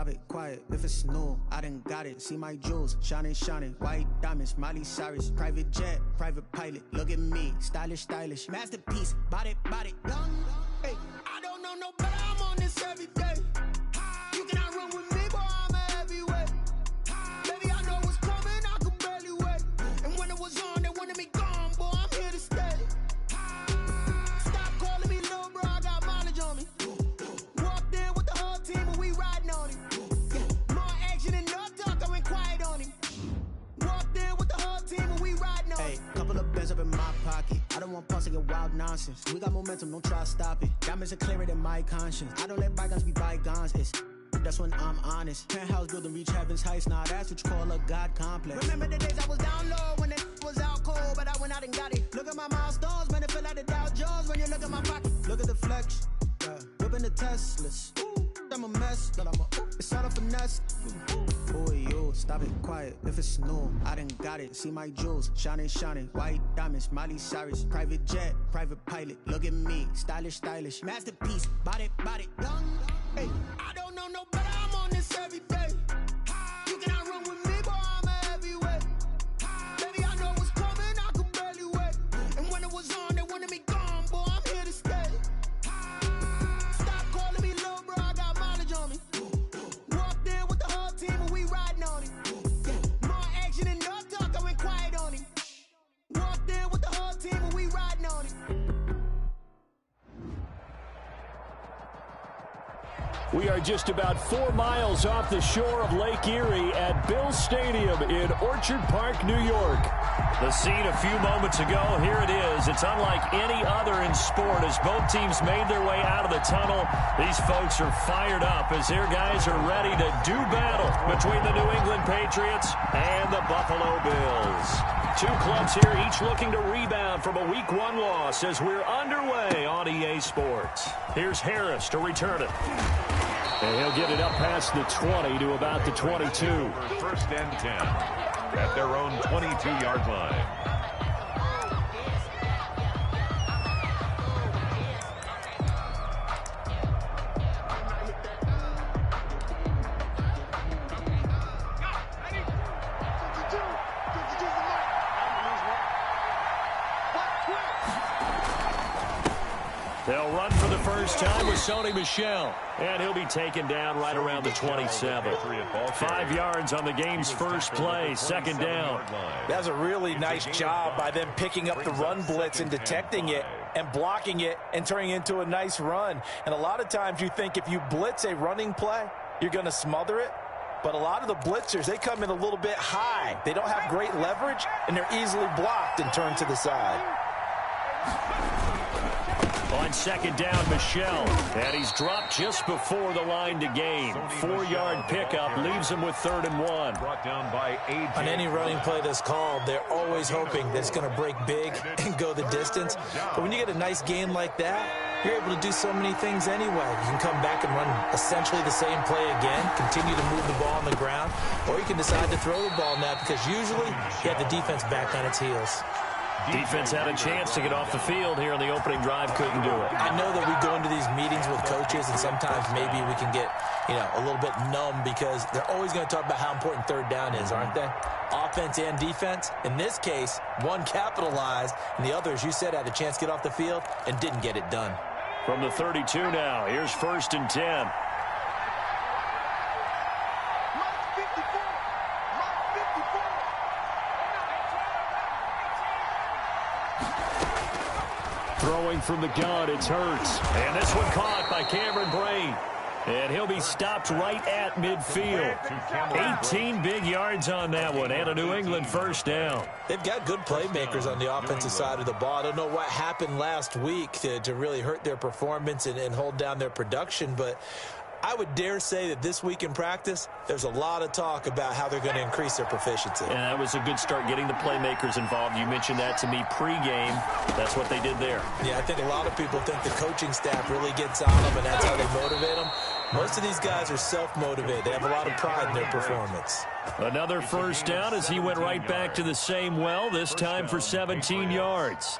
Stop it, quiet, if it's new, I done got it. See my jewels, shining, shining, white diamonds, Miley Cyrus. Private jet, private pilot, look at me, stylish, stylish. Masterpiece, body, young. Hey, I don't know no better, I'm on this every day. You cannot run with me, boy, I'm a heavyweight. Baby, I know what's coming, I could barely wait. And when it was on, they wanted me gone, boy, I'm here to stay. Stop calling me little bro, I got mileage on me. Walked in with the whole team and we riding on him. Yeah, more action than no talk, I went quiet on him. Walked in with the whole team and we riding on him. Hey, couple of bands up in my pocket. I don't want pulse to get wild nonsense. We got momentum, don't try to stop it. Diamonds are clearer than my conscience. I don't let bygones be bygones. That's when I'm honest. Penthouse building reach heaven's heights. Now that's what you call a God complex. Remember the days I was down low when it was out cold, but I went out and got it. Look at my milestones, man, it feel like the Dow Jones when you look at my pocket. Look at the flex, whipping the Teslas. I'm a mess, but it's all a finesse. Boy, yo, stop it, quiet, if it's new, I done got it. See my jewels, shining, shining, white diamonds, Miley Cyrus. Private jet, private pilot, look at me, stylish, stylish. Masterpiece, body, young. Hey, I don't know no better, I'm on this every day. You cannot run with me, boy, I'm a heavyweight. Baby, I know what's coming, I could barely wait. And when it was on, they wanted me gone, boy, I'm here to stay. Stop calling me little bro, I got mileage on me. Walked in with the whole team and we riding on him. Yeah, more action than no talk, I went quiet on him. Walked in with the whole team and we riding on him. We are just about 4 miles off the shore of Lake Erie at Bills Stadium in Orchard Park, New York. The scene a few moments ago, here it is. It's unlike any other in sport as both teams made their way out of the tunnel. These folks are fired up as their guys are ready to do battle between the New England Patriots and the Buffalo Bills. Two clubs here, each looking to rebound from a Week 1 loss as we're underway on EA Sports. Here's Harris to return it. And he'll get it up past the 20 to about the 22. First and 10 at their own 22-yard line. They'll run for the first time with Sony Michel. And he'll be taken down right around the 27. 5 yards on the game's first play, second down. That's a really nice job by them picking up the run blitz and detecting it and blocking it and turning it into a nice run. And a lot of times you think if you blitz a running play, you're going to smother it. But a lot of the blitzers, they come in a little bit high. They don't have great leverage, and they're easily blocked and turned to the side. On second down, Michel. And he's dropped just before the line to gain. 4-yard pickup leaves him with 3rd and 1. Brought down by AJ. On any running play that's called, they're always hoping that it's going to break big and go the distance. But when you get a nice gain like that, you're able to do so many things anyway. You can come back and run essentially the same play again, continue to move the ball on the ground, or you can decide to throw the ball now because usually you have the defense back on its heels. Defense had a chance to get off the field here in the opening drive, couldn't do it. I know that we go into these meetings with coaches, and sometimes maybe we can get, a little bit numb because they're always going to talk about how important third down is, aren't they? Offense and defense. In this case, one capitalized, and the other, as you said, had a chance to get off the field and didn't get it done. From the 32 now, here's 1st and 10. Throwing from the gun, it's Hurts. And this one caught by Cameron Brain. And he'll be stopped right at midfield. 18 big yards on that one, and a New England first down. They've got good playmakers on the offensive side of the ball. I don't know what happened last week to really hurt their performance and hold down their production, but I would dare say that this week in practice, there's a lot of talk about how they're going to increase their proficiency. And that was a good start getting the playmakers involved. You mentioned that to me pregame. That's what they did there. Yeah, I think a lot of people think the coaching staff really gets on them, and that's how they motivate them. Most of these guys are self-motivated. They have a lot of pride in their performance. Another first down as he went right back to the same well, this time for 17 yards.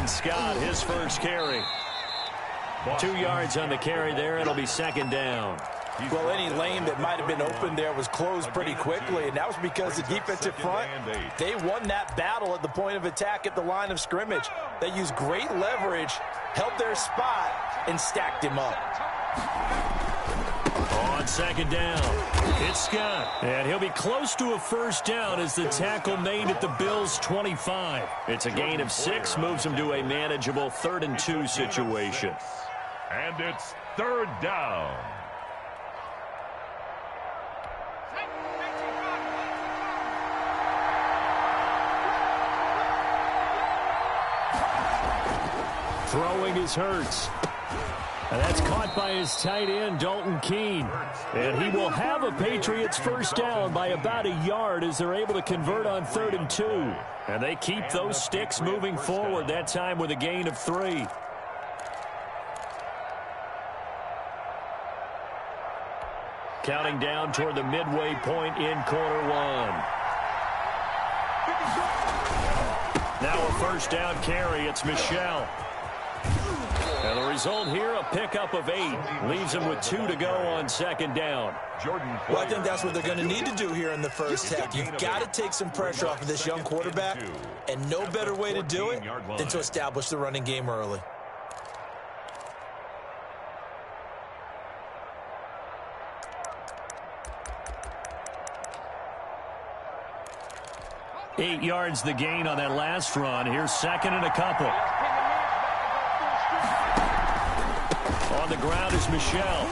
Boston Scott, his first carry. 2 yards on the carry there. It'll be second down. Well, any lane that might have been open there was closed pretty quickly, and that was because the defensive front, they won that battle at the point of attack at the line of scrimmage. They used great leverage, held their spot, and stacked him up. On second down, it's Scott. And he'll be close to a first down as the tackle made at the Bills' 25. It's a gain of 6, moves him to a manageable 3rd and 2 situation. And it's 3rd down. Throwing is Hurts. And that's caught by his tight end, Dalton Keene. And he will have a Patriots first down by about a yard as they're able to convert on 3rd and 2. And they keep those sticks moving forward, that time with a gain of 3. Counting down toward the midway point in quarter 1. Now a first down carry. It's Michel. And the result here, a pickup of 8. Leaves him with 2 to go on second down. Well, I think that's what they're going to need to do here in the first half. You've got to take some pressure off of this young quarterback, and no better way to do it than to establish the running game early. Eight yards the gain on that last run. Here's second and a couple. On the ground is Michel.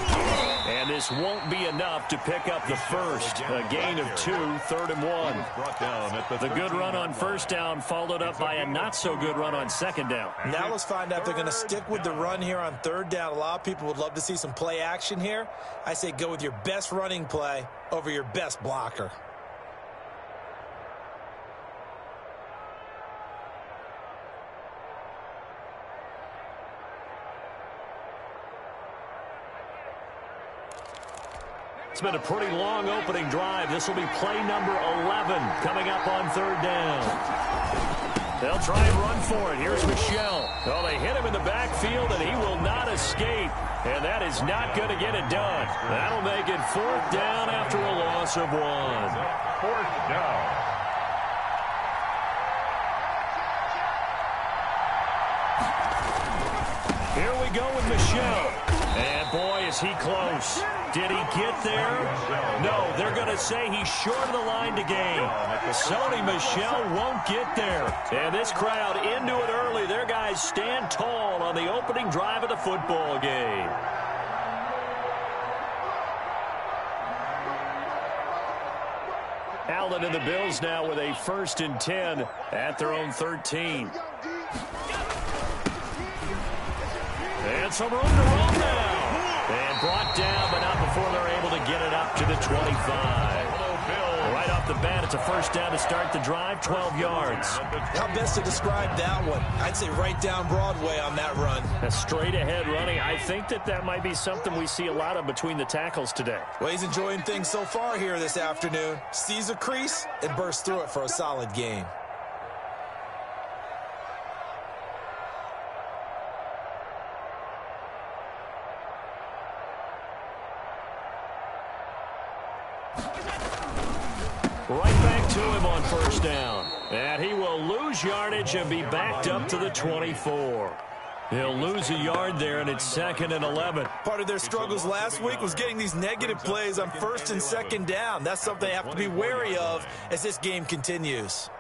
And this won't be enough to pick up the first. A gain of 2, 3rd and 1. The good run on first down followed up by a not-so-good run on second down. Now let's find out if they're going to stick with the run here on 3rd down. A lot of people would love to see some play action here. I say go with your best running play over your best blocker. It's been a pretty long opening drive. This will be play number 11 coming up on 3rd down. They'll try and run for it. Here's Michel. Oh, they hit him in the backfield, and he will not escape. And that is not going to get it done. That'll make it 4th down after a loss of 1. 4th down. Here we go with Michel. And boy, is he close. Did he get there? No, they're going to say he's short of the line to gain. Sony Michel won't get there. And this crowd into it early. Their guys stand tall on the opening drive of the football game. Allen and the Bills now with a 1st and 10 at their own 13. And some room to run now. And brought down, but not before they're able to get it up to the 25. Right off the bat, it's a first down to start the drive, 12 yards. How best to describe that one? I'd say right down Broadway on that run. A straight ahead running. I think that might be something we see a lot of between the tackles today. Well, he's enjoying things so far here this afternoon. Sees a crease and bursts through it for a solid gain. Right back to him on first down. And he will lose yardage and be backed up to the 24. He'll lose a yard there, and it's 2nd and 11. Part of their struggles last week was getting these negative plays on 1st and 2nd down. That's something they have to be wary of as this game continues.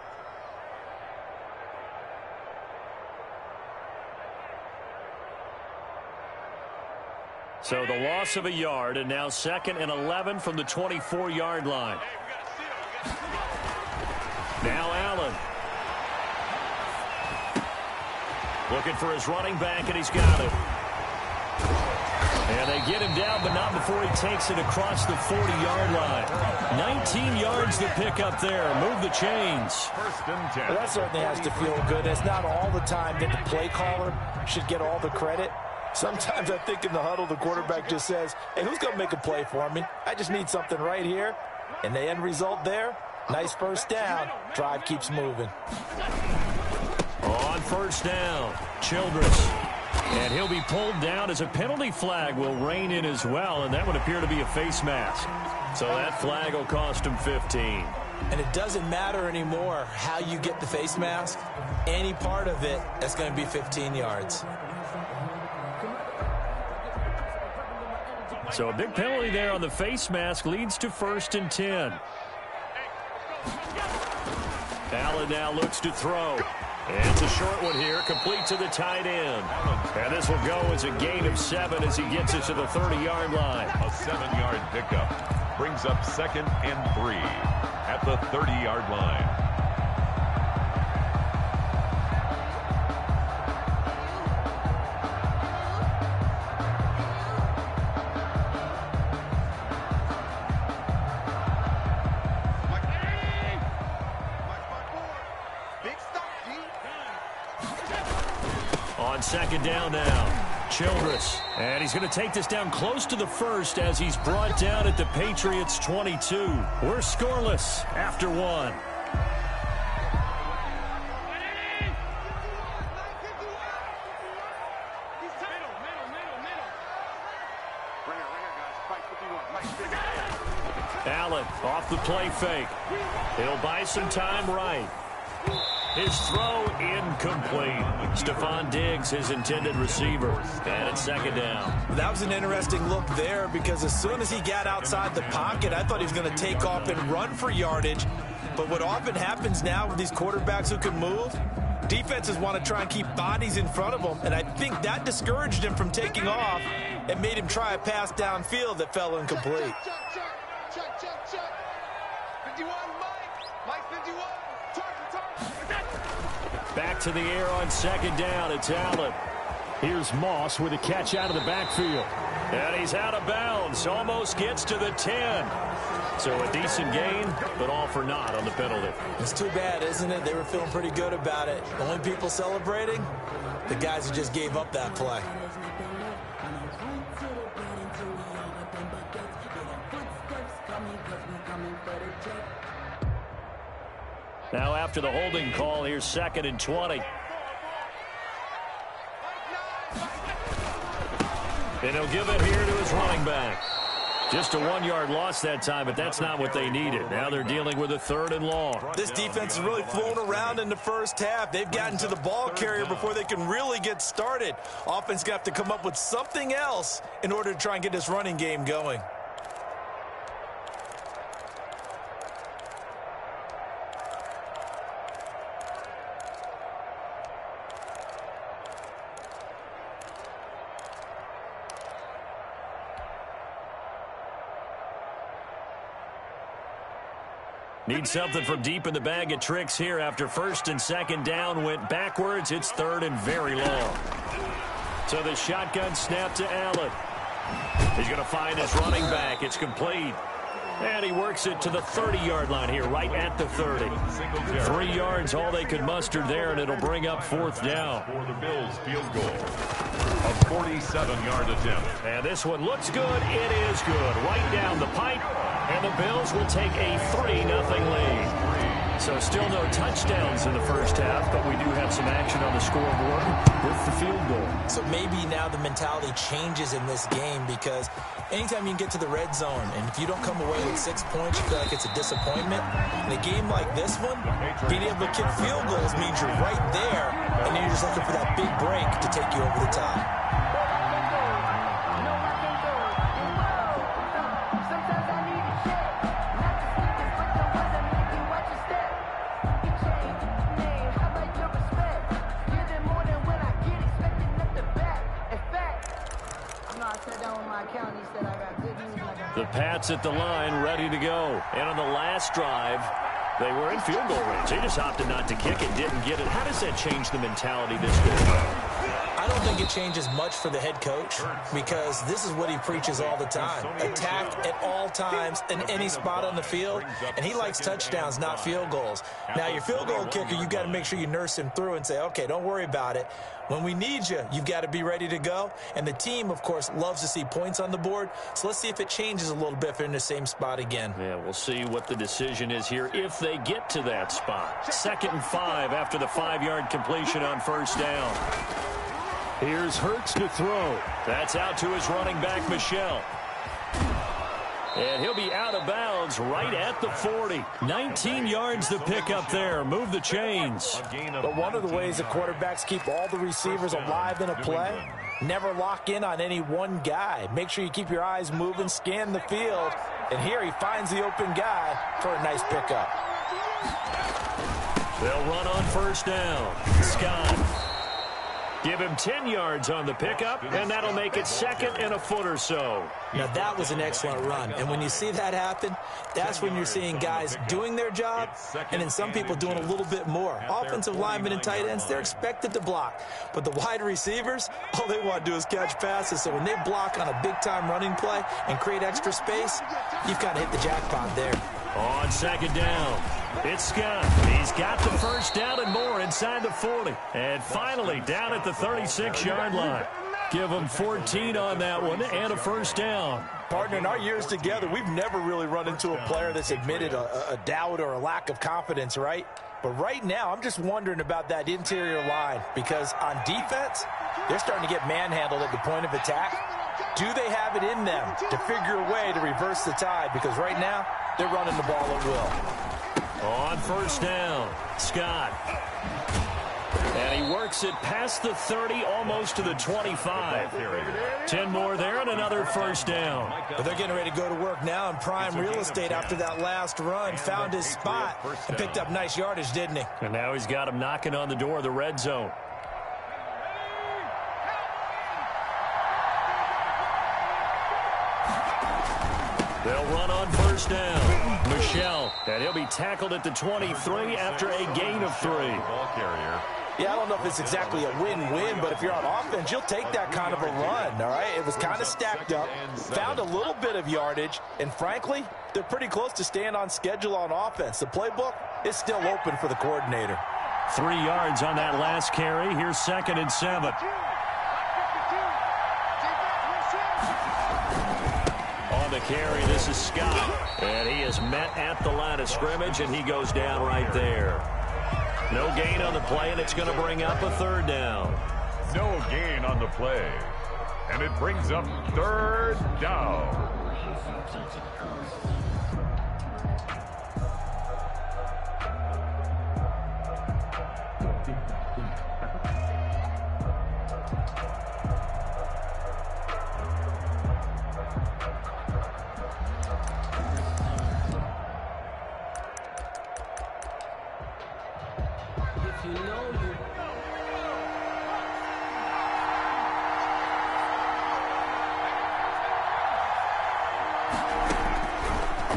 So the loss of a yard, and now 2nd and 11 from the 24-yard line. Now Allen. Looking for his running back, and he's got it. And they get him down, but not before he takes it across the 40-yard line. 19 yards to pick up there. Move the chains. 1st and 10. Well, that certainly has to feel good. It's not all the time that the play caller should get all the credit. Sometimes I think in the huddle, the quarterback just says, hey, who's going to make a play for me? I just need something right here. And the end result there, nice first down. Drive keeps moving. On first down, Childress. And he'll be pulled down as a penalty flag will rein in as well, and that would appear to be a face mask. So that flag will cost him 15. And it doesn't matter anymore how you get the face mask. Any part of it, that's going to be 15 yards. So a big penalty there on the face mask leads to 1st and 10. Allen now looks to throw. And it's a short one here, complete to the tight end. And this will go as a gain of 7 as he gets it to the 30-yard line. A 7-yard pickup brings up 2nd and 3 at the 30-yard line. On 2nd down now, Childress. And he's going to take this down close to the 1st as he's brought down at the Patriots' 22. We're scoreless after 1. Allen off the play fake. He'll buy some time right. His throw incomplete. Stephon Diggs, his intended receiver. And it's 2nd down. That was an interesting look there because as soon as he got outside the pocket, I thought he was going to take off and run for yardage. But what often happens now with these quarterbacks who can move, defenses want to try and keep bodies in front of them. And I think that discouraged him from taking off and made him try a pass downfield that fell incomplete. Check. 51, Mike 51. Back to the air on 2nd down. It's Allen. Here's Moss with a catch out of the backfield. And he's out of bounds. Almost gets to the 10. So a decent gain, but all for naught on the penalty. It's too bad, isn't it? They were feeling pretty good about it. The only people celebrating, the guys who just gave up that play. Now after the holding call, here's 2nd and 20. And he'll give it here to his running back. Just a 1-yard loss that time, but that's not what they needed. Now they're dealing with a 3rd and long. This defense has really flown around in the first half. They've gotten to the ball carrier before they can really get started. Offense got to come up with something else in order to try and get this running game going. Need something from deep in the bag of tricks here after 1st and 2nd down went backwards. It's 3rd and very long. So the shotgun snap to Allen. He's going to find his running back. It's complete. And he works it to the 30-yard line here, right at the 30. 3 yards, all they could muster there, and it'll bring up 4th down. For the Bills, field goal. A 47-yard attempt. And this one looks good. It is good. Right down the pipe. And the Bills will take a 3-0 lead. So still no touchdowns in the first half, but we do have some action on the scoreboard with the field goal. So maybe now the mentality changes in this game because anytime you can get to the red zone and if you don't come away with 6 points, you feel like it's a disappointment. In a game like this one, being able to kick field goals means you're right there and you're just looking for that big break to take you over the top. The Pats at the line, ready to go. And on the last drive, they were in field goal range. They just opted not to kick it, didn't get it. How does that change the mentality this game? I I don't think it changes much for the head coach because this is what he preaches all the time. Attack at all times in any spot on the field, and he likes touchdowns, not field goals. Now, your field goal kicker, you've got to make sure you nurse him through and say, okay, don't worry about it. When we need you, you've got to be ready to go. And the team, of course, loves to see points on the board. So let's see if it changes a little bit if they're in the same spot again. Yeah, we'll see what the decision is here if they get to that spot. 2nd and 5 after the 5-yard completion on first down. Here's Hurts to throw. That's out to his running back, Michel. And he'll be out of bounds right at the 40. 19 yards to pick up there. Move the chains. But one of the ways the quarterbacks keep all the receivers alive in a play, never lock in on any one guy. Make sure you keep your eyes moving, scan the field. And here he finds the open guy for a nice pickup. They'll run on first down. Scott. Give him 10 yards on the pickup, and that'll make it 2nd and a foot or so. Now, that was an excellent run. And when you see that happen, that's when you're seeing guys doing their job and then some people doing a little bit more. Offensive linemen and tight ends, they're expected to block. But the wide receivers, all they want to do is catch passes. So when they block on a big-time running play and create extra space, you've got to hit the jackpot there. On 2nd down, it's Scott. He's got the first down and more inside the 40. And finally down at the 36-yard line. Give him 14 on that one and a first down. Partner, in our years together, we've never really run into a player that's admitted a doubt or a lack of confidence, right? But right now, I'm just wondering about that interior line because on defense, they're starting to get manhandled at the point of attack. Do they have it in them to figure a way to reverse the tide? Because right now, they're running the ball at will. On first down, Scott. And he works it past the 30, almost to the 25. 10 more there and another first down. But they're getting ready to go to work now in prime real estate after that last run. Found his spot and picked up nice yardage, didn't he? And now he's got him knocking on the door of the red zone. They'll run on first down. Michel, and he'll be tackled at the 23 after a gain of 3. Yeah, I don't know if it's exactly a win-win, but if you're on offense, you'll take that kind of a run, all right? It was kind of stacked up, found a little bit of yardage, and frankly, they're pretty close to staying on schedule on offense. The playbook is still open for the coordinator. 3 yards on that last carry. Here's 2nd and 7. On the carry, this is Scott. And he is met at the line of scrimmage, and he goes down right there. No gain on the play, and it's going to bring up a 3rd down. No gain on the play. And it brings up 3rd down.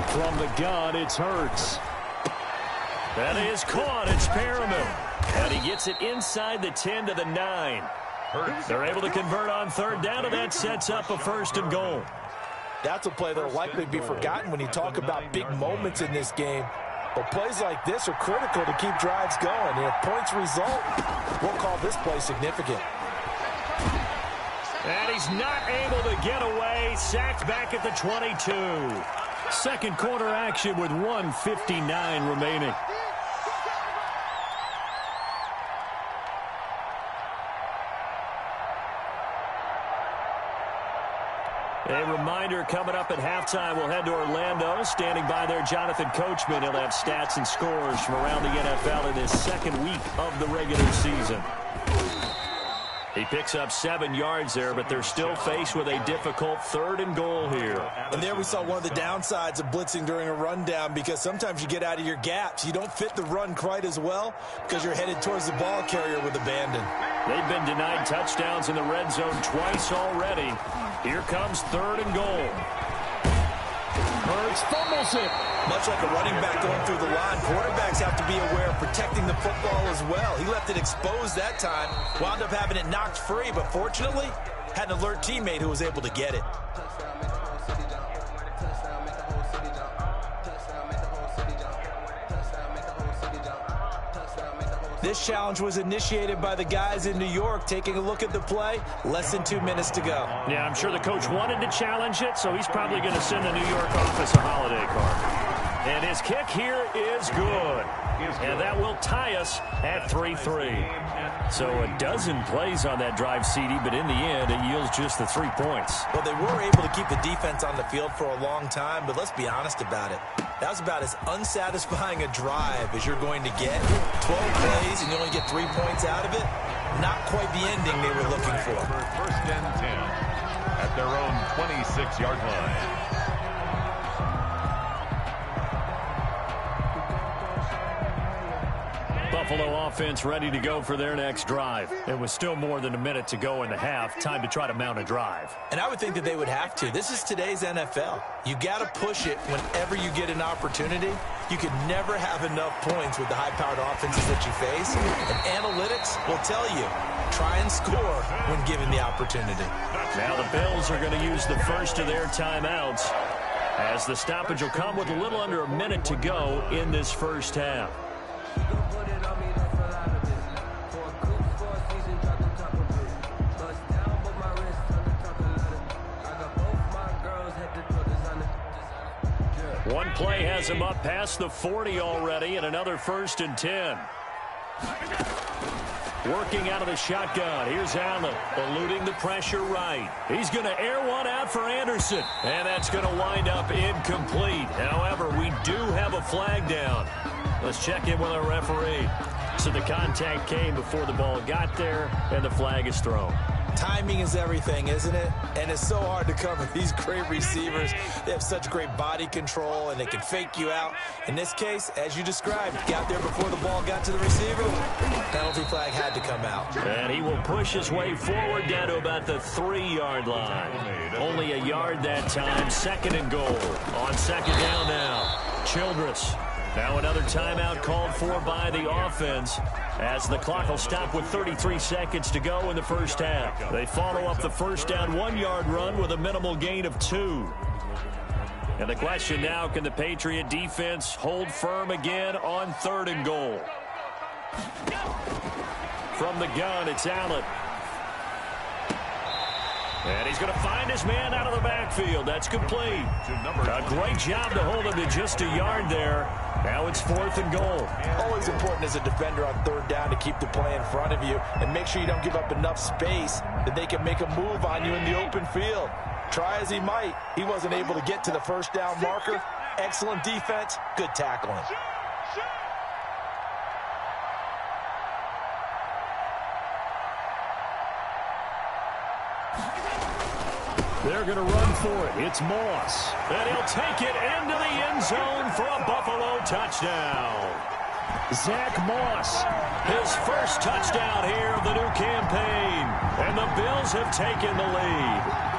From the gun, it's Hurts. That is caught. It's Perriman. And he gets it inside the 10 to the 9. They're able to convert on 3rd down, and that sets up a 1st and goal. That's a play that will likely be forgotten when you talk about big moments in this game. But plays like this are critical to keep drives going. And if points result, we'll call this play significant. And he's not able to get away. Sacked back at the 22. Second quarter action with 1:59 remaining. A reminder, coming up at halftime, we'll head to Orlando. Standing by there, Jonathan Coachman. He'll have stats and scores from around the NFL in his 2nd week of the regular season. He picks up 7 yards there, but they're still faced with a difficult 3rd and goal here. And there we saw one of the downsides of blitzing during a rundown, because sometimes you get out of your gaps. You don't fit the run quite as well because you're headed towards the ball carrier with abandon. They've been denied touchdowns in the red zone twice already. Here comes 3rd and goal. Hurts fumbles it. Much like a running back going through the line, quarterbacks have to be aware of protecting the football as well. He left it exposed that time, wound up having it knocked free, but fortunately, had an alert teammate who was able to get it. This challenge was initiated by the guys in New York. Taking a look at the play, less than 2 minutes to go. Yeah, I'm sure the coach wanted to challenge it, so he's probably going to send the New York office a holiday card. And his kick here is good. And that will tie us at 3-3. So a dozen plays on that drive, CD, but in the end, it yields just the 3 points. Well, they were able to keep the defense on the field for a long time, but let's be honest about it. That was about as unsatisfying a drive as you're going to get. 12 plays and you only get 3 points out of it. Not quite the ending they were looking for. First and 10 at their own 26-yard line. Buffalo offense ready to go for their next drive. It was still more than a minute to go in the half. Time to try to mount a drive. And I would think that they would have to. This is today's NFL. You got to push it whenever you get an opportunity. You could never have enough points with the high-powered offenses that you face. And analytics will tell you, try and score when given the opportunity. Now the Bills are going to use the first of their timeouts, as the stoppage will come with a little under a minute to go in this first half. One play has him up past the 40 already, and another 1st and 10. Working out of the shotgun. Here's Allen, eluding the pressure right. He's going to air one out for Anderson, and that's going to wind up incomplete. However, we do have a flag down. Let's check in with our referee. So the contact came before the ball got there, and the flag is thrown. Timing is everything, isn't it? And it's so hard to cover these great receivers. They have such great body control, and they can fake you out. In this case, as you described, got there before the ball got to the receiver. Penalty flag had to come out. And he will push his way forward down to about the 3-yard line. Only a yard that time. 2nd and goal. On 2nd down now. Childress. Now another timeout called for by the offense, as the clock will stop with 33 seconds to go in the first half. They follow up the first down 1-yard run with a minimal gain of 2. And the question now, can the Patriot defense hold firm again on 3rd and goal? From the gun, it's Allen. And he's going to find his man out of the backfield. That's complete. A great job to hold him to just a yard there. Now it's 4th and goal. Always important as a defender on 3rd down to keep the play in front of you and make sure you don't give up enough space that they can make a move on you in the open field. Try as he might, he wasn't able to get to the 1st down marker. Excellent defense, good tackling. They're going to run for it. It's Moss. And he'll take it into the end zone for a Buffalo touchdown. Zach Moss, his first touchdown here of the new campaign. And the Bills have taken the lead.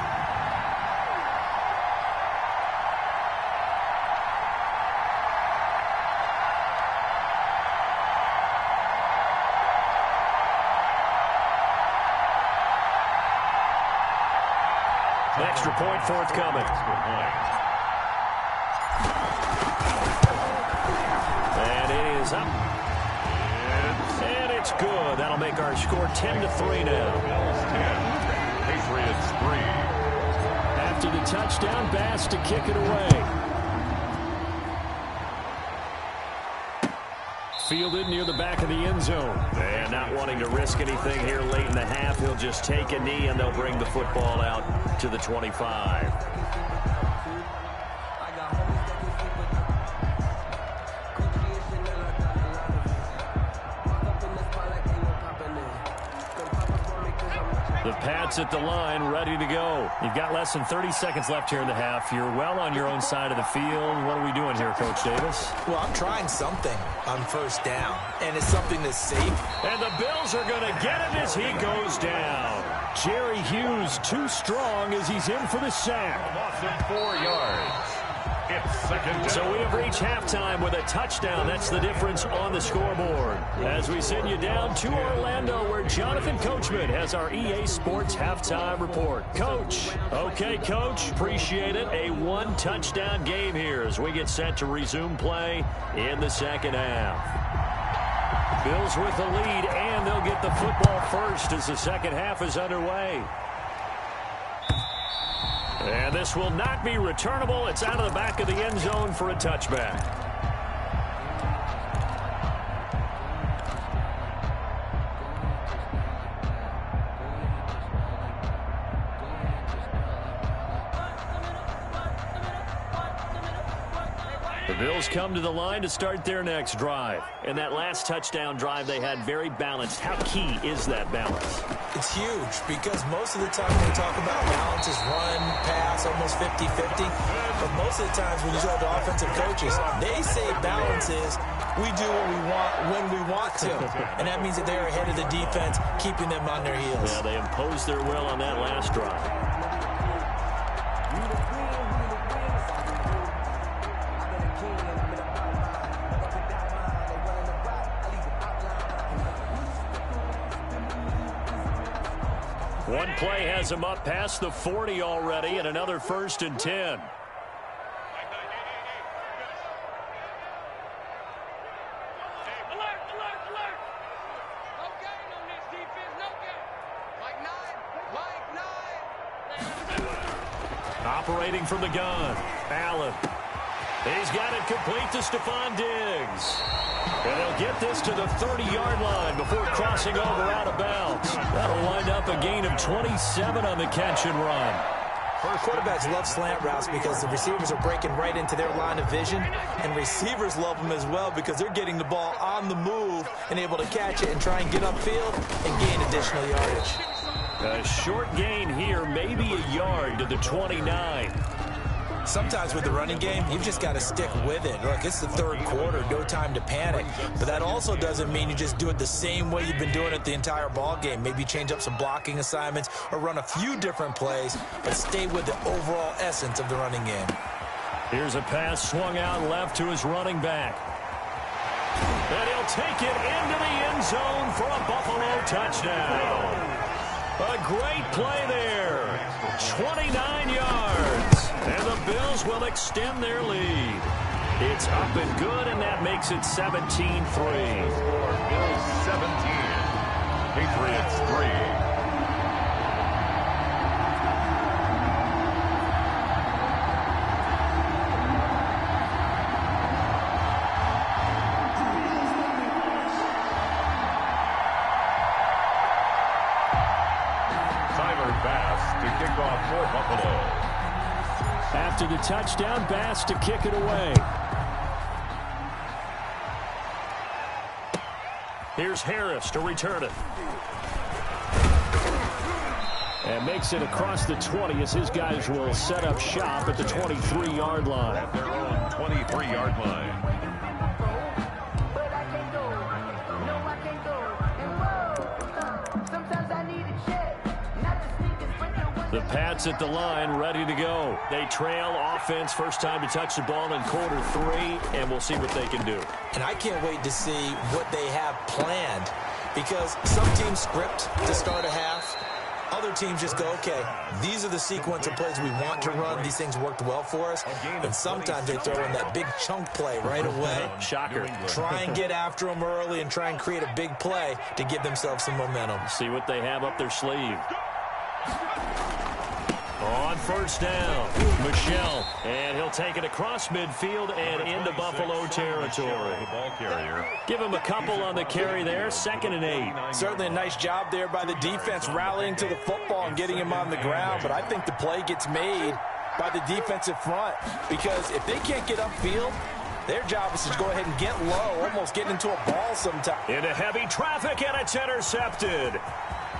Extra point forthcoming. And it is up. And it's good. That'll make our score 10-3 now. Patriots 3. After the touchdown, Bass to kick it away. Fielded near the back of the end zone. And not wanting to risk anything here late in the half, he'll just take a knee and they'll bring the football out to the 25. The Pats at the line, ready to go. You've got less than 30 seconds left here in the half. You're well on your own side of the field. What are we doing here, Coach Davis? Well, I'm trying something on 1st down, and it's something that's safe. And the Bills are going to get him as he goes down. Jerry Hughes too strong as he's in for the sack. Lost him 4 yards. It's second down. So we have reached halftime with a touchdown. That's the difference on the scoreboard. As we send you down to Orlando, where Jonathan Coachman has our EA Sports halftime report. Coach. Okay, Coach. Appreciate it. A one-touchdown game here as we get set to resume play in the second half. Bills with the lead, and they'll get the football first as the second half is underway. And this will not be returnable. It's out of the back of the end zone for a touchback. The Bills come to the line to start their next drive. And that last touchdown drive they had very balanced. How key is that balance? It's huge because most of the time when we talk about balance is run, pass, almost 50-50. But most of the times when you talk to offensive coaches, they say balance is we do what we want when we want to. And that means that they're ahead of the defense, keeping them on their heels. Yeah, they imposed their will on that last drive. One play has him up past the 40 already, and another 1st and 10. No gain on this defense, no gain. Mike 9. Operating from the gun, Allen. He's got it complete to Stephon Diggs. And they'll get this to the 30-yard line before crossing over out of bounds. That'll wind up a gain of 27 on the catch and run. Quarterbacks love slant routes because the receivers are breaking right into their line of vision, and receivers love them as well because they're getting the ball on the move and able to catch it and try and get upfield and gain additional yardage. A short gain here, maybe a yard to the 29. Sometimes with the running game, you've just got to stick with it. Look, it's the third quarter, no time to panic. But that also doesn't mean you just do it the same way you've been doing it the entire ball game. Maybe change up some blocking assignments or run a few different plays, but stay with the overall essence of the running game. Here's a pass swung out left to his running back. And he'll take it into the end zone for a Buffalo touchdown. A great play there. 29 yards. And the Bills will extend their lead. It's up and good, and that makes it 17-3. Bills 17, Patriots 3. For Buffalo. After the touchdown, Bass to kick it away. Here's Harris to return it. And makes it across the 20 as his guys will set up shop at the 23-yard line. At their own 23-yard line. The Pats at the line, ready to go. They trail offense, first time to touch the ball in quarter 3, and we'll see what they can do. And I can't wait to see what they have planned, because some teams script to start a half. Other teams just go, okay, these are the sequence of plays we want to run. These things worked well for us. And sometimes they throw in that big chunk play right away. Shocker. Try and get after them early and try and create a big play to give themselves some momentum. See what they have up their sleeve. On first down, Michelle, and he'll take it across midfield and into Buffalo territory. The ball carrier. Give him a couple on the carry there, 2nd and 8. Certainly a nice job there by the defense rallying to the football and getting him on the ground, but I think the play gets made by the defensive front, because if they can't get upfield, their job is to go ahead and get low, almost get into a ball sometime. Into heavy traffic, and it's intercepted.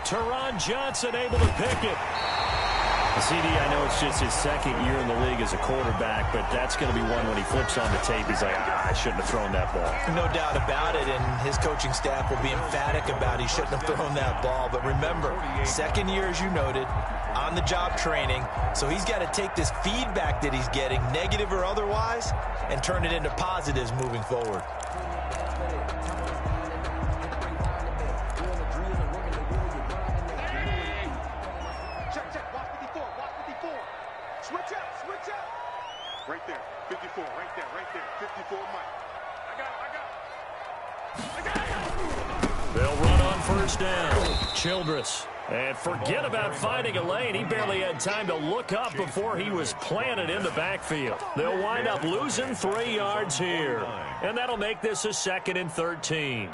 Teron Johnson able to pick it. CD, I know it's just his 2nd year in the league as a quarterback, but that's going to be one when he flips on the tape, he's like, I shouldn't have thrown that ball. No doubt about it, and his coaching staff will be emphatic about he shouldn't have thrown that ball. But remember, 2nd year, as you noted, on-the-job training. So he's got to take this feedback that he's getting, negative or otherwise, and turn it into positives moving forward. Right there, 54, right there, 54, Mike. I got it. They'll run on first down. Childress. And forget about finding a lane. He barely had time to look up before he was planted in the backfield. They'll wind up losing 3 yards here. And that'll make this a 2nd and 13.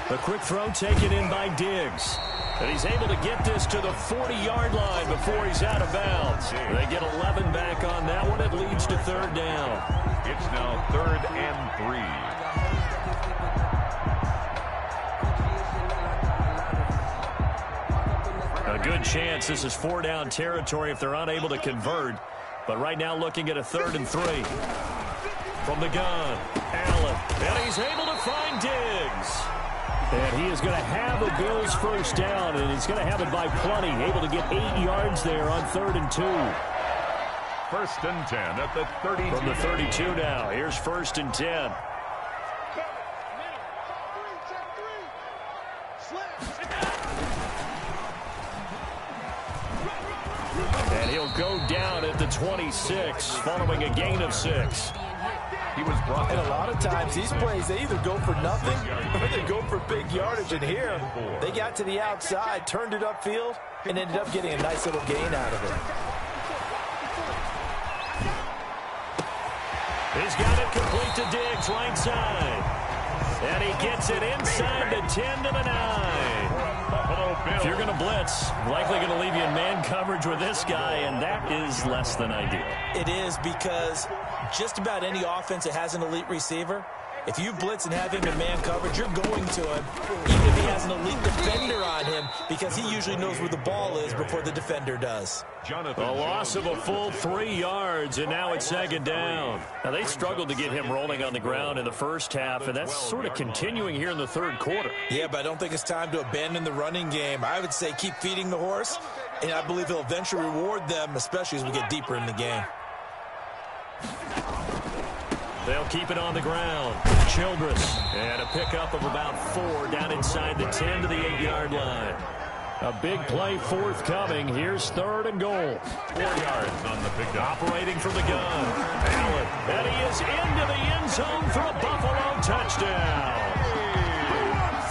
A quick throw taken in by Diggs. And he's able to get this to the 40-yard line before he's out of bounds. They get 11 back on that one. It leads to 3rd down. It's now 3rd and 3. A good chance this is 4-down territory if they're unable to convert. But right now looking at a 3rd and 3. From the gun, Allen. And he's able to find Diggs. And he is going to have the Bills' first down, and he's going to have it by plenty. Able to get 8 yards there on 3rd and 2. 1st and 10 at the 32. From the 32 now. Here's 1st and 10. And he'll go down at the 26, following a gain of 6. He was brought And a lot of times these plays, they either go for nothing or they go for big yardage. And here, they got to the outside, turned it upfield, and ended up getting a nice little gain out of it. He's got it complete to Diggs, right side. And he gets it inside the 10 to the 9. If you're going to blitz, likely going to leave you in man coverage with this guy, and that is less than ideal. It is, because just about any offense that has an elite receiver, if you blitz and have him in man coverage, you're going to him, even if he has an elite defender on him, because he usually knows where the ball is before the defender does. A loss of a full 3 yards, and now it's 2nd down. Now, they struggled to get him rolling on the ground in the first half, and that's sort of continuing here in the 3rd quarter. Yeah, but I don't think it's time to abandon the running game. I would say keep feeding the horse, and I believe he'll eventually reward them, especially as we get deeper in the game. They'll keep it on the ground. Childress, and a pickup of about 4 down inside the 10 to the 8-yard line. A big play forthcoming. Here's 3rd and goal. 4 yards on the pickup. Operating from the gun. Allen, and he is into the end zone for a Buffalo touchdown.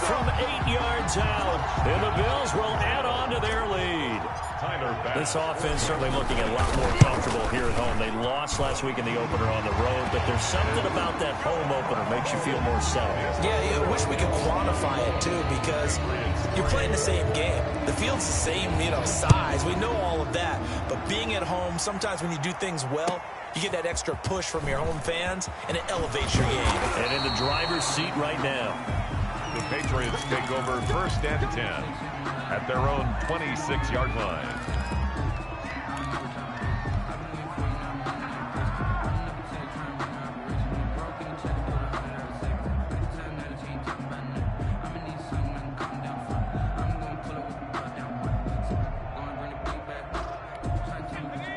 From 8 yards out, and the Bills will add on to their lead. This offense certainly looking a lot more comfortable here at home. They lost last week in the opener on the road, but there's something about that home opener makes you feel more settled. Yeah, I wish we could quantify it, too, because you're playing the same game. The field's the same, size. We know all of that. But being at home, sometimes when you do things well, you get that extra push from your home fans, and it elevates your game. And in the driver's seat right now. The Patriots take over 1st and 10 at their own 26-yard line.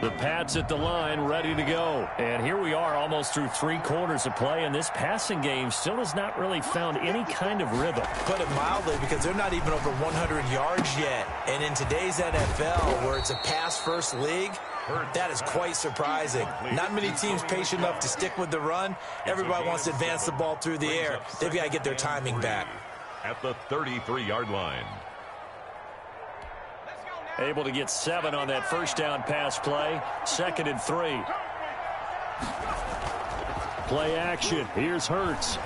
The Pats at the line, ready to go. And here we are almost through 3 quarters of play, and this passing game still has not really found any kind of rhythm. Put it mildly, because they're not even over 100 yards yet. And in today's NFL, where it's a pass-first league, that is quite surprising. Not many teams patient enough to stick with the run. Everybody wants to advance the ball through the air. They've got to get their timing back. At the 33-yard line. Able to get 7 on that first down pass play. 2nd and 3. Play action. Here's Hurts.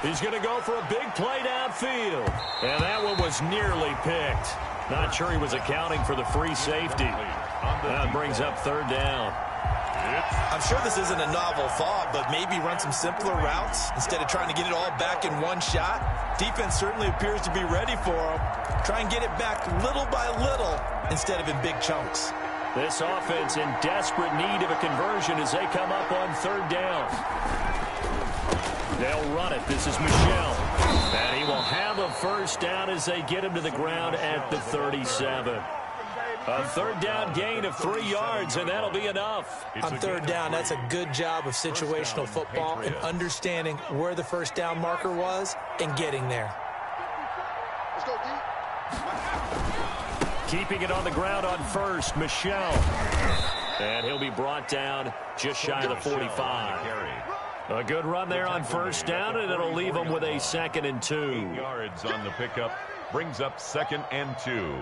He's going to go for a big play downfield. And that one was nearly picked. Not sure he was accounting for the free safety. That brings up third down. I'm sure this isn't a novel thought, but maybe run some simpler routes instead of trying to get it all back in one shot. Defense certainly appears to be ready for them. Try and get it back little by little instead of in big chunks. This offense in desperate need of a conversion as they come up on third down. They'll run it. This is Michel. And he will have a first down as they get him to the ground at the 37. A third down gain of 3 yards, and that'll be enough. On third down, that's a good job of situational football and understanding where the first down marker was and getting there. Let's go deep. Keeping it on the ground on first, Michel. And he'll be brought down just shy of the 45. A good run there on first down, and it'll leave them with a 2nd and 2. 8 yards on the pickup brings up 2nd and 2.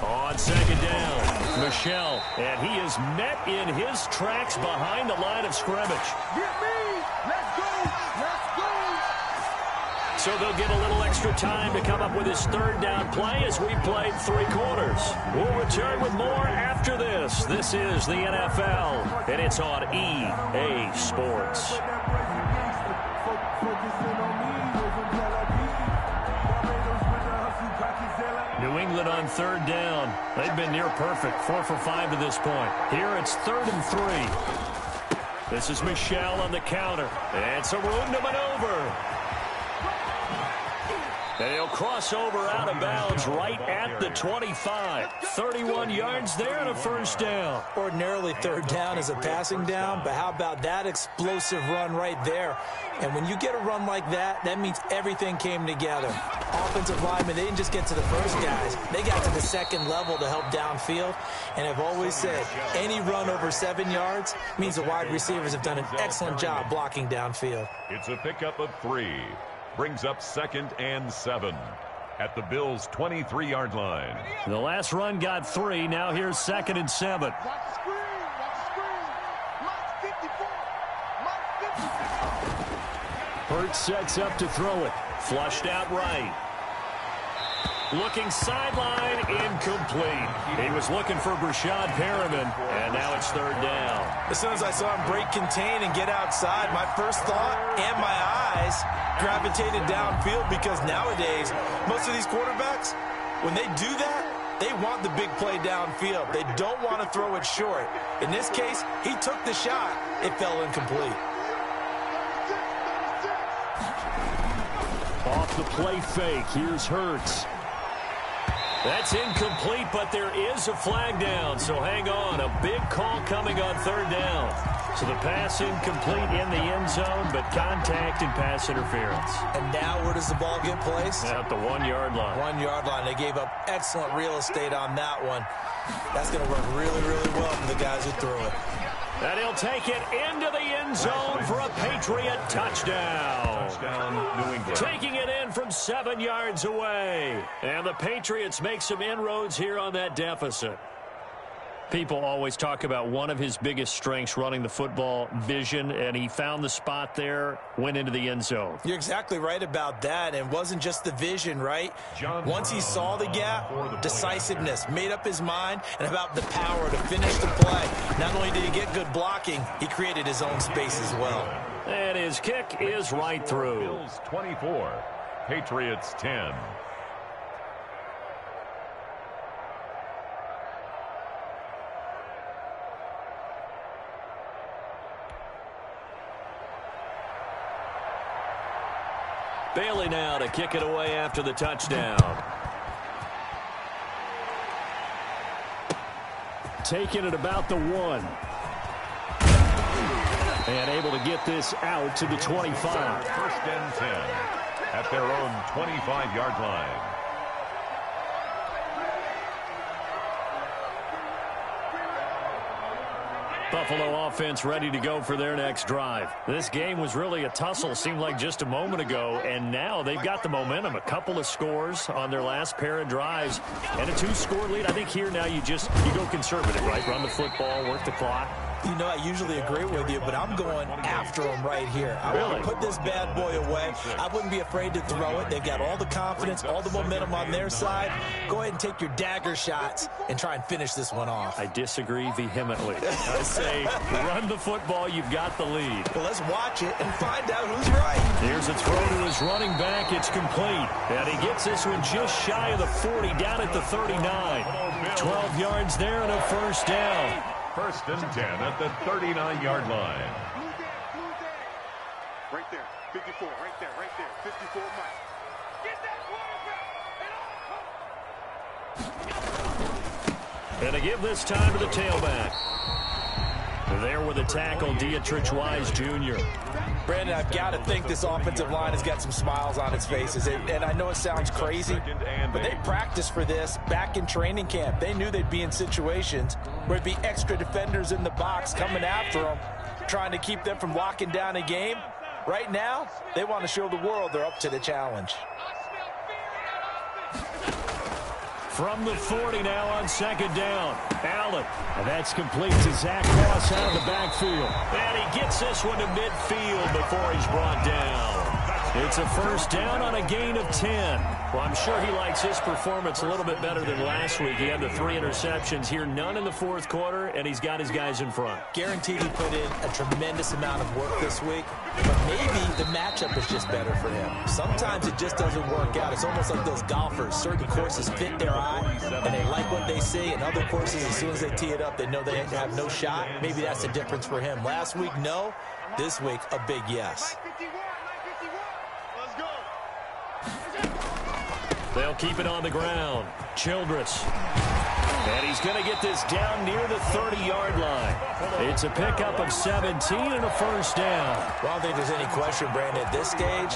On second down, Michel, and he is met in his tracks behind the line of scrimmage. Get me. Let's go. Let's go. So they'll get a little extra time to come up with his third down play as we played 3 quarters. We'll return with more after this. This is the NFL, and it's on EA Sports. New England on third down. They've been near perfect, 4 for 5 to this point. Here it's 3rd and 3. This is Michel on the counter. And some room to maneuver. And he'll cross over out of bounds right at the 25. 31 yards there and a first down. Ordinarily, third down is a passing down, but how about that explosive run right there? And when you get a run like that, that means everything came together. Offensive linemen, they didn't just get to the first guys. They got to the second level to help downfield. And I've always said, any run over 7 yards means the wide receivers have done an excellent job blocking downfield. It's a pickup of 3. Brings up 2nd and 7 at the Bills' 23-yard line. The last run got 3. Now here's 2nd and 7. Watch the screen. Watch the screen. Mark 54. Mark 54. Hurts sets up to throw it. Flushed out right. Looking sideline, incomplete. He was looking for Brashad Perriman, and now it's third down. As soon as I saw him break contain and get outside, my first thought and my eyes gravitated downfield, because nowadays, most of these quarterbacks, when they do that, they want the big play downfield. They don't want to throw it short. In this case, he took the shot. It fell incomplete. Off the play fake, here's Hurts. That's incomplete, but there is a flag down, so hang on. A big call coming on third down. So the pass incomplete in the end zone, but contact and pass interference. And now where does the ball get placed? At the 1-yard line. 1-yard line. They gave up excellent real estate on that one. That's going to work really, really well for the guys who threw it. And he'll take it into the end zone for a Patriot touchdown. Touchdown, New England. Taking it in from 7 yards away. And the Patriots make some inroads here on that deficit. People always talk about one of his biggest strengths, running the football, vision, and he found the spot there, went into the end zone. You're exactly right about that, and it wasn't just the vision, right? Once he saw the gap, decisiveness, made up his mind, and about the power to finish the play. Not only did he get good blocking, he created his own space as well. And his kick is right through. Bills 24, Patriots 10. Bailey now to kick it away after the touchdown. Taking it about the 1. And able to get this out to the 25. First and 10 at their own 25-yard line. Buffalo offense ready to go for their next drive. This game was really a tussle, seemed like just a moment ago, and now they've got the momentum. A couple of scores on their last pair of drives and a 2-score lead. I think here now you go conservative, right? Run the football, work the clock. You know, I usually agree with you, but I'm going after them right here. I want to put this bad boy away. I wouldn't be afraid to throw it. They've got all the confidence, all the momentum on their side. Go ahead and take your dagger shots and try and finish this one off. I disagree vehemently. I say run the football. You've got the lead. Well, let's watch it and find out who's right. Here's a throw to his running back. It's complete. And he gets this one just shy of the 40, down at the 39. 12 yards there and a first down. First and 10 at the 39-yard line. Right there, 54, right there, 54 Mike. Get that quarterback. And they give this time to the tailback. There with a tackle, Dietrich Wise Jr. Brandon, I've got to think this offensive line has got some smiles on its faces. And I know it sounds crazy, but they practiced for this back in training camp. They knew they'd be in situations where there'd be extra defenders in the box coming after them, trying to keep them from locking down a game. Right now, they want to show the world they're up to the challenge. From the 40 now on second down. Allen. And that's complete to Zach Moss out of the backfield. And he gets this one to midfield before he's brought down. It's a first down on a gain of 10. Well, I'm sure he likes his performance a little bit better than last week. He had the 3 interceptions here, none in the fourth quarter, and he's got his guys in front. Guaranteed he put in a tremendous amount of work this week, but maybe the matchup is just better for him. Sometimes it just doesn't work out. It's almost like those golfers. Certain courses fit their eye, and they like what they see, and other courses, as soon as they tee it up, they know they have no shot. Maybe that's the difference for him. Last week, no. This week, a big yes. They'll keep it on the ground. Childress. And he's going to get this down near the 30-yard line. It's a pickup of 17 and a first down. Well, I don't think there's any question, Brandon, at this stage.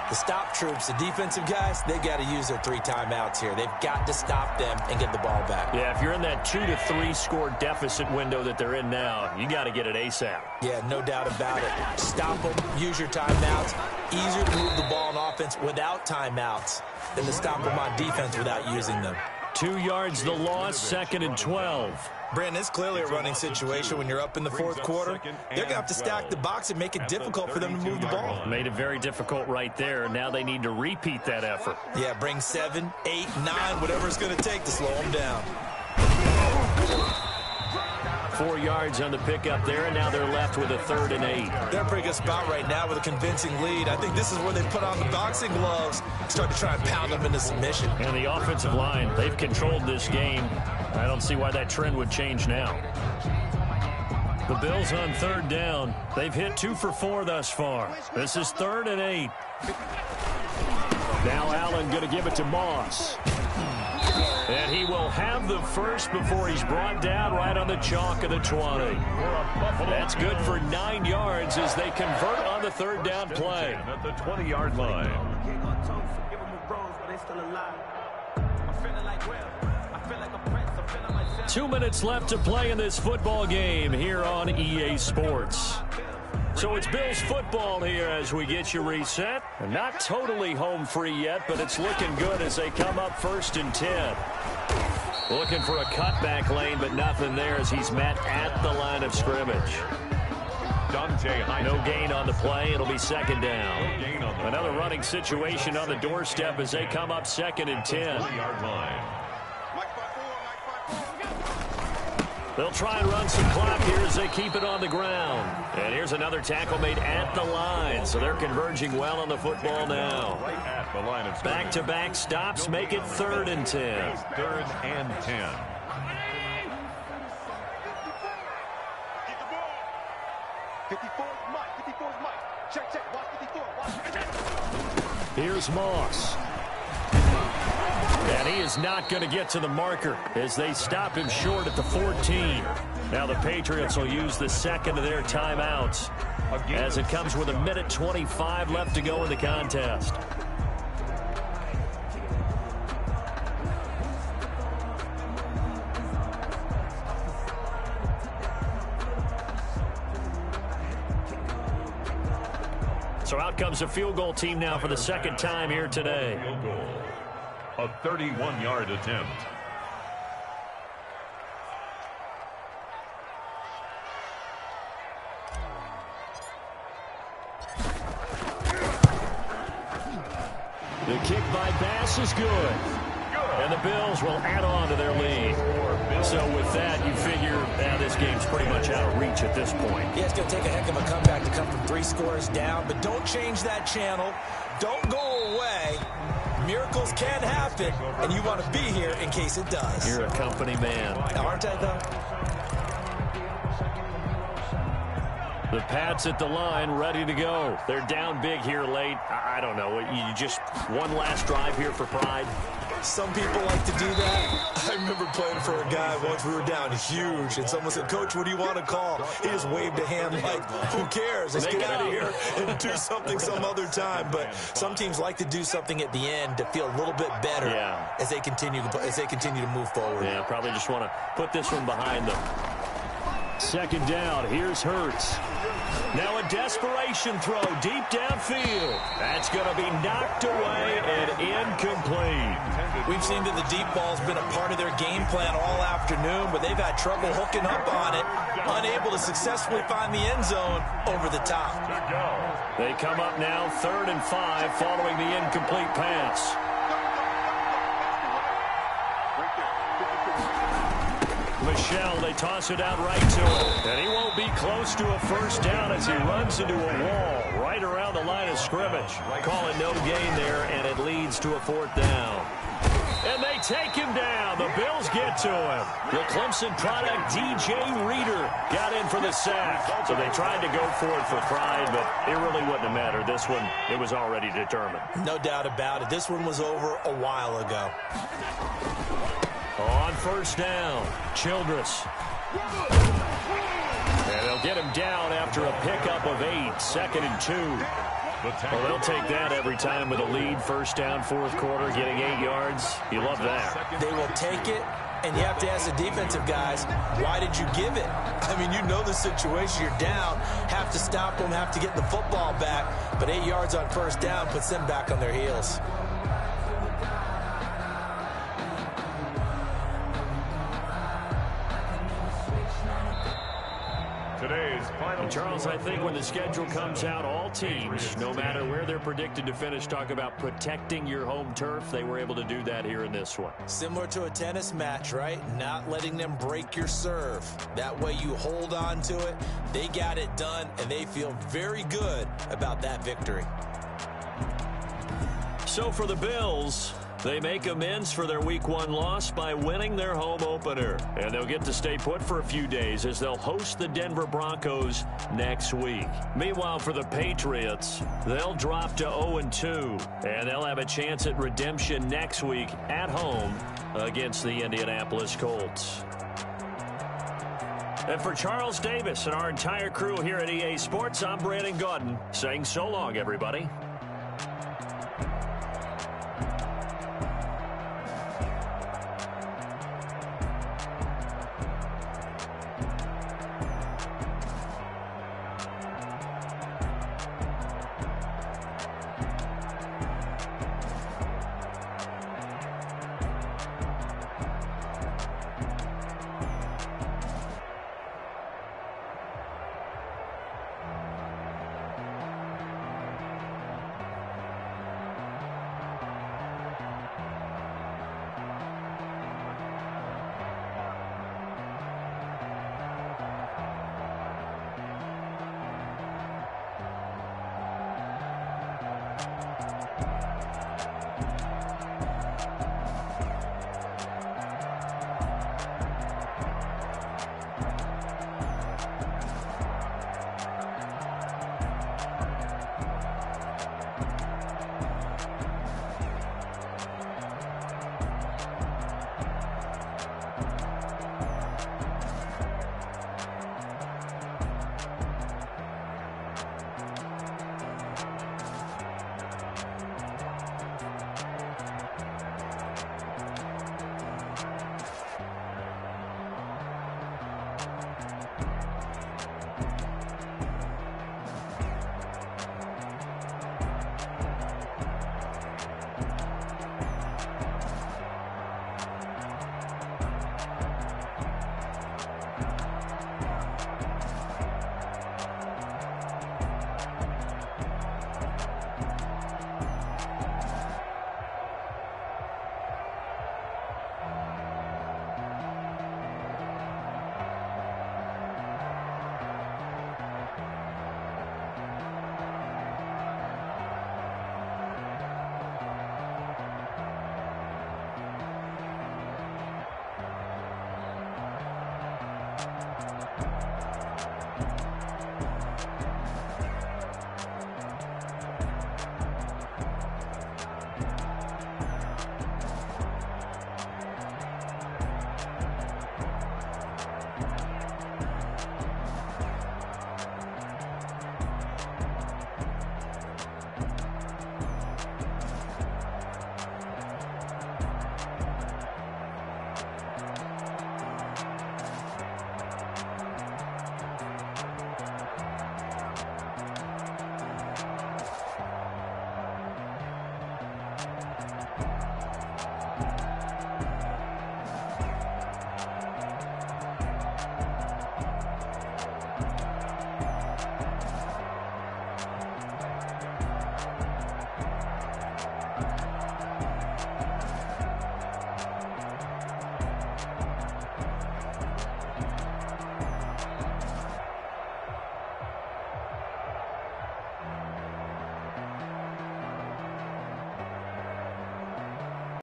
The stop troops, the defensive guys, they got to use their 3 timeouts here. They've got to stop them and get the ball back. Yeah, if you're in that 2 to 3 score deficit window that they're in now, you got to get it ASAP. Yeah, no doubt about it. Stop them, use your timeouts. Easier to move the ball on offense without timeouts than to stop them on defense without using them. 2 yards the loss, second and 12. Brandon, it's clearly a running situation when you're up in the fourth quarter. They're going to have to stack the box and make it difficult for them to move the ball. Made it very difficult right there. Now they need to repeat that effort. Yeah, bring 7, 8, 9, whatever it's going to take to slow them down. 4 yards on the pickup there, and now they're left with a 3rd and 8. They're in a pretty good spot right now with a convincing lead. I think this is where they put on the boxing gloves, start to try and pound them into submission. And the offensive line, they've controlled this game. I don't see why that trend would change now. The Bills on 3rd down. They've hit 2 for 4 thus far. This is 3rd and 8. Now Allen going to give it to Moss. And he will have the first before he's brought down right on the chalk of the 20. That's good for 9 yards as they convert on the 3rd down play. At the 20-yard line. 2 minutes left to play in this football game here on EA Sports. So it's Bills football here as we get you reset. Not totally home free yet, but it's looking good as they come up 1st and 10. Looking for a cutback lane, but nothing there as he's met at the line of scrimmage. No gain on the play. It'll be 2nd down. Another running situation on the doorstep as they come up 2nd and 10. They'll try and run some clock here as they keep it on the ground. And here's another tackle made at the line. So they're converging well on the football now. Back-to-back stops make it 3rd and 10. 3rd and 10. Here's Moss. And he is not going to get to the marker as they stop him short at the 14. Now the Patriots will use the 2nd of their timeouts as it comes with 1:25 left to go in the contest. So out comes a field goal team now for the second time here today. Field goal. A 31-yard attempt. The kick by Bass is good. And the Bills will add on to their lead. So with that, you figure this game's pretty much out of reach at this point. Yeah, it's going to take a heck of a comeback to come from 3 scores down. But don't change that channel. Don't go away. Miracles can happen, and you want to be here in case it does. You're a company man. Aren't I, though? The Pats at the line, ready to go. They're down big here late. I don't know. You just one last drive here for pride. Some people like to do that. I remember playing for a guy once. We were down huge, and someone said, "Coach, what do you want to call?" He just waved a hand like, "Who cares? Let's get out of here and do something some other time." But some teams like to do something at the end to feel a little bit better as they continue to move forward. Yeah, probably just want to put this one behind them. Second down. Here's Hurts. Now a desperation throw deep downfield. That's going to be knocked away and incomplete. We've seen that the deep ball's been a part of their game plan all afternoon, but they've had trouble hooking up on it, unable to successfully find the end zone over the top. They come up now 3rd and 5 following the incomplete pass. Michelle, they toss it out right to him. And he won't be close to a first down as he runs into a wall right around the line of scrimmage. Call it no gain there, and it leads to a 4th down. And they take him down. The Bills get to him. The Clemson product, DJ Reader, got in for the sack. So they tried to go for it for pride, but it really wouldn't have mattered. This one, it was already determined. No doubt about it. This one was over a while ago. On first down, Childress. And they'll get him down after a pickup of 8, 2nd and 2. Well, they'll take that every time with a lead. First down, 4th quarter, getting 8 yards. You love that. They will take it, and you have to ask the defensive guys, why did you give it? I mean, you know the situation. You're down, have to stop them, have to get the football back. But 8 yards on first down puts them back on their heels. And Charles, I think when the schedule comes out, all teams, no matter where they're predicted to finish, talk about protecting your home turf. They were able to do that here in this one. Similar to a tennis match, right? Not letting them break your serve. That way you hold on to it. They got it done, and they feel very good about that victory. So for the Bills, they make amends for their Week 1 loss by winning their home opener. And they'll get to stay put for a few days as they'll host the Denver Broncos next week. Meanwhile, for the Patriots, they'll drop to 0-2. And they'll have a chance at redemption next week at home against the Indianapolis Colts. And for Charles Davis and our entire crew here at EA Sports, I'm Brandon Gaudin saying so long, everybody.